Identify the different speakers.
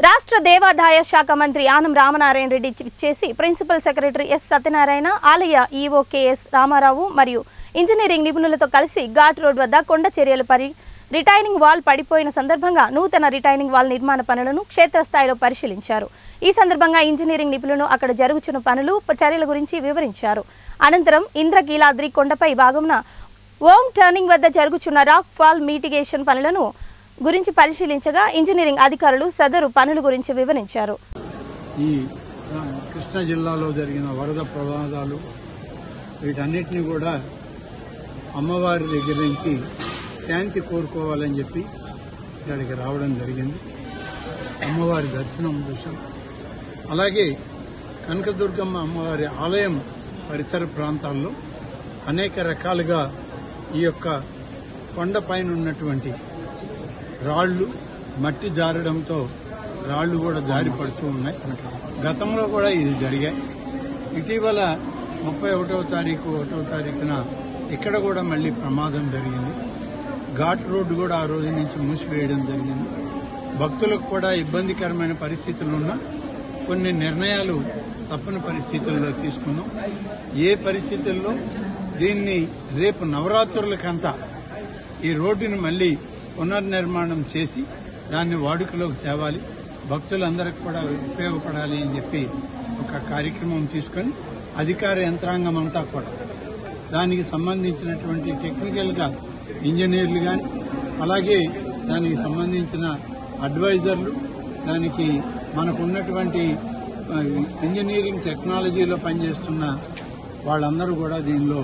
Speaker 1: రాష్ట్ర దేవాదాయ శాఖ మంత్రి ఆనం రామనారాయణ రెడ్డి చేసి ప్రిన్సిపల్ సెక్రటరీ ఎస్ సత్యనారాయణ, ఆలయ ఈవో కెఎస్ రామారావు మరియు ఇంజనీరింగ్ నిపుణులతో కలిసి ఘాట్ రోడ్ వద్ద కొండ చర్యల రిటైనింగ్ వాల్ పడిపోయిన సందర్భంగా నూతన రిటైనింగ్ వాల్ నిర్మాణ పనులను క్షేత్రస్థాయిలో పరిశీలించారు. ఈ సందర్భంగా ఇంజనీరింగ్ నిపుణులు అక్కడ జరుగుతున్న పనులు చర్యల గురించి వివరించారు. అనంతరం ఇంద్రకీలాద్రి కొండపై భాగమున ఓం టర్నింగ్ వద్ద జరుగుతున్న రాక్ ఫాల్ మిటిగేషన్ పనులను గురించి పరిశీలించగా ఇంజనీరింగ్ అధికారులు సదరు పనుల గురించి వివరించారు.
Speaker 2: ఈ కృష్ణా జిల్లాలో జరిగిన వరద ప్రమాదాలు వీటన్నిటిని కూడా అమ్మవారి దగ్గర నుంచి శాంతి కోరుకోవాలని చెప్పి ఇక్కడికి రావడం జరిగింది. అమ్మవారి దర్శనం కోసం, అలాగే కనకదుర్గమ్మ అమ్మవారి ఆలయం పరిసర ప్రాంతాల్లో అనేక రకాలుగా ఈ యొక్క కొండపైన ఉన్నటువంటి రాళ్లు మట్టి జారడంతో రాళ్లు కూడా జారి పడుతూ ఉన్నాయి. గతంలో కూడా ఇది జరిగాయి. ఇటీవల 31వ తారీఖున ఇక్కడ కూడా మళ్లీ ప్రమాదం జరిగింది. ఘాట్ రోడ్డు కూడా ఆ రోజు నుంచి మూసివేయడం జరిగింది. భక్తులకు కూడా ఇబ్బందికరమైన పరిస్థితులున్నా కొన్ని నిర్ణయాలు తప్పని పరిస్థితుల్లో తీసుకున్నాం. ఏ పరిస్థితుల్లో దీన్ని రేపు నవరాత్రులకంతా ఈ రోడ్డుని మళ్లీ పునర్నిర్మాణం చేసి దాన్ని వాడుకలోకి తేవాలి, భక్తులందరికీ కూడా ఉపయోగపడాలి అని చెప్పి ఒక కార్యక్రమం తీసుకుని అధికార యంత్రాంగం అంతా కూడా దానికి సంబంధించినటువంటి టెక్నికల్ గా ఇంజనీర్లు కానీ, అలాగే దానికి సంబంధించిన అడ్వైజర్లు, దానికి మనకున్నటువంటి ఇంజనీరింగ్ టెక్నాలజీలో పనిచేస్తున్న వాళ్ళందరూ కూడా దీనిలో